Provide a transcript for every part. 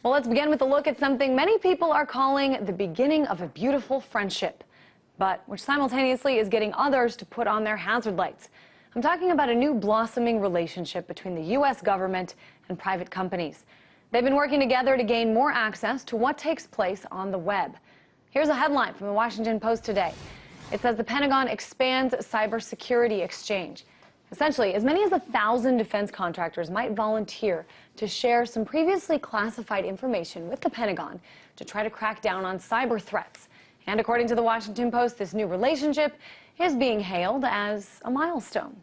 Well, let's begin with a look at something many people are calling the beginning of a beautiful friendship, but which simultaneously is getting others to put on their hazard lights. I'm talking about a new blossoming relationship between the U.S. government and private companies. They've been working together to gain more access to what takes place on the web. Here's a headline from the Washington Post today. It says the Pentagon expands cybersecurity exchange. Essentially, as many as 1,000 defense contractors might volunteer to share some previously classified information with the Pentagon to try to crack down on cyber threats. And according to the Washington Post, this new relationship is being hailed as a milestone.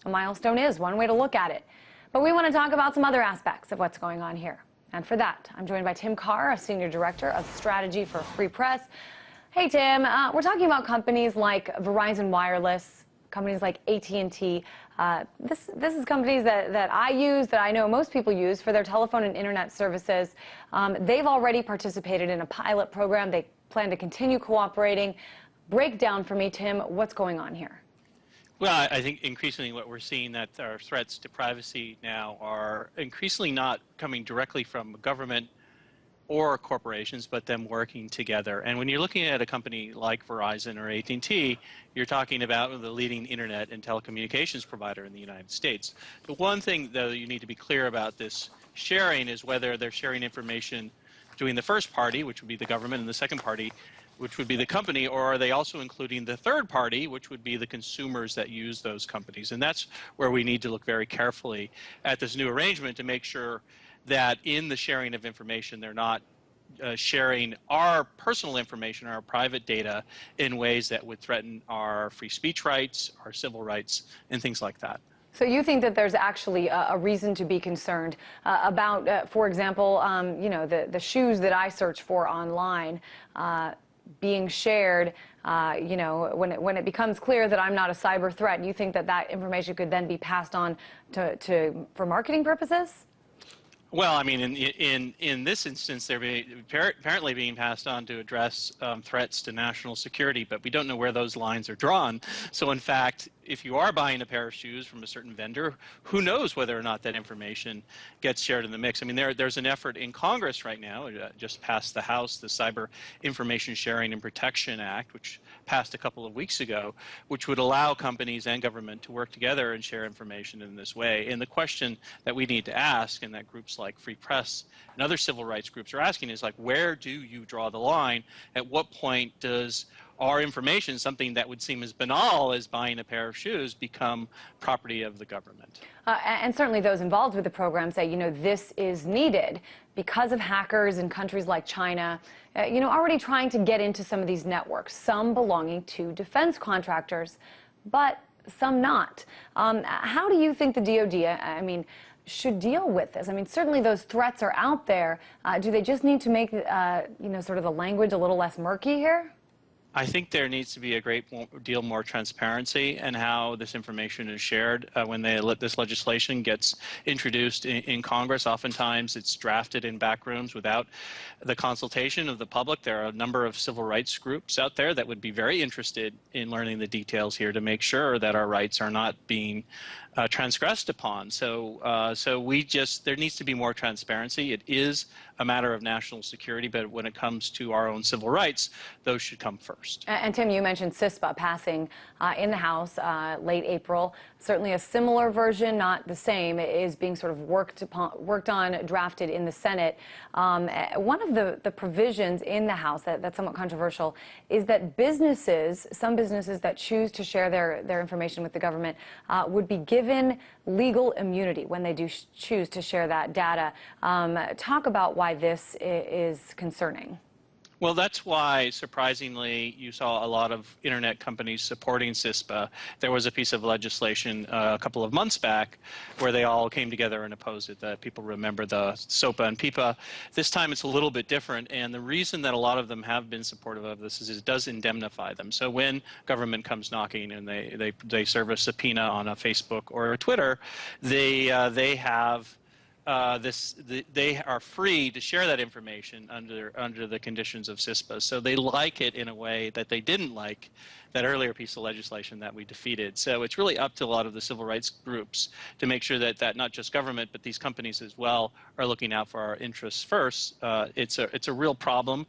A milestone is one way to look at it. But we want to talk about some other aspects of what's going on here. And for that, I'm joined by Tim Karr, a Senior Director of Strategy for Free Press. Hey, Tim, we're talking about companies like Verizon Wireless, companies like AT&T. This is companies that I use, that I know most people use for their telephone and internet services. They've already participated in a pilot program. They plan to continue cooperating. Break down for me, Tim, what's going on here? Well, I think increasingly what we're seeing that our threats to privacy now are increasingly not coming directly from government or corporations, but them working together. And when you're looking at a company like Verizon or AT&T, you're talking about the leading internet and telecommunications provider in the United States. The one thing, though, you need to be clear about this sharing is whether they're sharing information between the first party, which would be the government, and the second party, which would be the company, or are they also including the third party, which would be the consumers that use those companies? And that's where we need to look very carefully at this new arrangement to make sure that in the sharing of information, they're not sharing our personal information, our private data, in ways that would threaten our free speech rights, our civil rights, and things like that. So you think that there's actually a reason to be concerned about, for example, you know, the shoes that I search for online being shared, you know, when it becomes clear that I'm not a cyber threat, you think that that information could then be passed on for marketing purposes? Well, I mean, in this instance, they're apparently being passed on to address threats to national security, but we don't know where those lines are drawn. So, in fact, if you are buying a pair of shoes from a certain vendor, who knows whether or not that information gets shared in the mix? I mean, there's an effort in Congress right now, just passed the House, the Cyber Information Sharing and Protection Act, which passed a couple of weeks ago, which would allow companies and government to work together and share information in this way. And the question that we need to ask, and that groups like Free Press and other civil rights groups are asking, is like, where do you draw the line? At what point does our information, something that would seem as banal as buying a pair of shoes, become property of the government? And certainly those involved with the program say, you know, this is needed because of hackers in countries like China, you know, already trying to get into some of these networks, some belonging to defense contractors, but some not. How do you think the DoD, I mean, should deal with this? I mean, certainly those threats are out there. Do they just need to make, you know, sort of the language a little less murky here? I think there needs to be a great deal more transparency in how this information is shared. When this legislation gets introduced in Congress, oftentimes it's drafted in back rooms without the consultation of the public. There are a number of civil rights groups out there that would be very interested in learning the details here to make sure that our rights are not being transgressed upon. So there needs to be more transparency. It is a matter of national security, but when it comes to our own civil rights, those should come first. And Tim, you mentioned CISPA passing in the House late April. Certainly a similar version, not the same, is being sort of worked on, drafted in the Senate. One of the provisions in the House that's somewhat controversial is that some businesses that choose to share their information with the government would be given legal immunity when they do choose to share that data. Talk about why this is concerning. Well, that's why, surprisingly, you saw a lot of internet companies supporting CISPA. There was a piece of legislation a couple of months back where they all came together and opposed it. That people remember the SOPA and PIPA. This time it's a little bit different, and the reason that a lot of them have been supportive of this is it does indemnify them. So when government comes knocking and they serve a subpoena on a Facebook or a Twitter, they have they are free to share that information under the conditions of CISPA. So they like it in a way that they didn't like that earlier piece of legislation that we defeated. So it's really up to a lot of the civil rights groups to make sure that not just government, but these companies as well are looking out for our interests first. It's a real problem.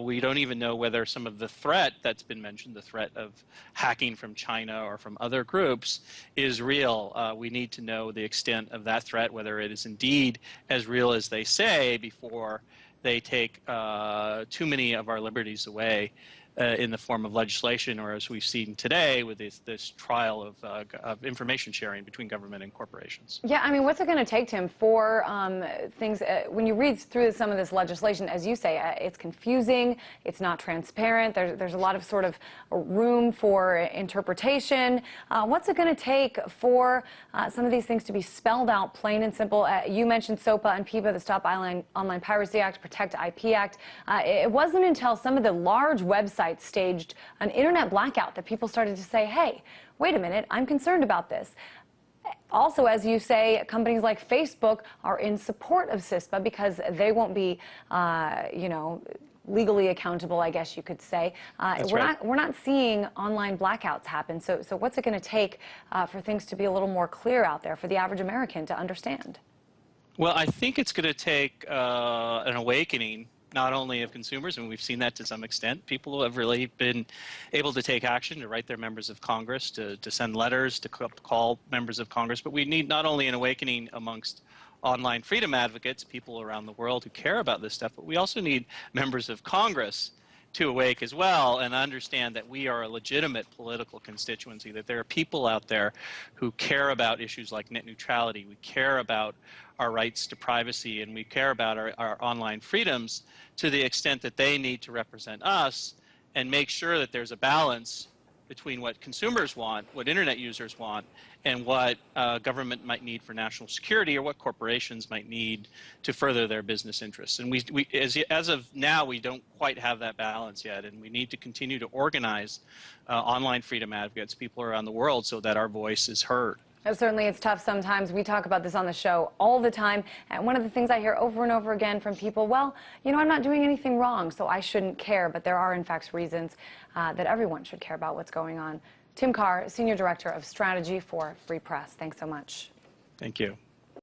We don't even know whether some of the threat that's been mentioned, the threat of hacking from China or from other groups, is real. We need to know the extent of that threat, whether it is indeed as real as they say, before they take too many of our liberties away in the form of legislation, or as we've seen today with this trial of information sharing between government and corporations. Yeah, I mean, what's it going to take, Tim, for things, when you read through some of this legislation, as you say, it's confusing, it's not transparent, there's a lot of sort of room for interpretation. What's it going to take for some of these things to be spelled out plain and simple? You mentioned SOPA and PIPA, the Stop Online Piracy Act, Protect IP Act. It wasn't until some of the large websites staged an internet blackout that people started to say, hey, wait a minute, I'm concerned about this. Also, as you say, companies like Facebook are in support of CISPA because they won't be, you know, legally accountable, I guess you could say. We're not seeing online blackouts happen. So what's it going to take for things to be a little more clear out there for the average American to understand? Well, I think it's going to take an awakening, not only of consumers, and we've seen that to some extent. People have really been able to take action, to write their members of Congress, to send letters, to call members of Congress. But we need not only an awakening amongst online freedom advocates, people around the world who care about this stuff, but we also need members of Congress to awake as well and understand that we are a legitimate political constituency, that there are people out there who care about issues like net neutrality, we care about our rights to privacy, and we care about our online freedoms to the extent that they need to represent us and make sure that there's a balance between what consumers want, what internet users want, and what government might need for national security, or what corporations might need to further their business interests. And as of now, we don't quite have that balance yet, and we need to continue to organize online freedom advocates, people around the world, so that our voice is heard. Certainly, it's tough sometimes. We talk about this on the show all the time. And one of the things I hear over and over again from people, well, you know, I'm not doing anything wrong, so I shouldn't care. But there are, in fact, reasons that everyone should care about what's going on. Tim Karr, Senior Director of Strategy for Free Press. Thanks so much. Thank you.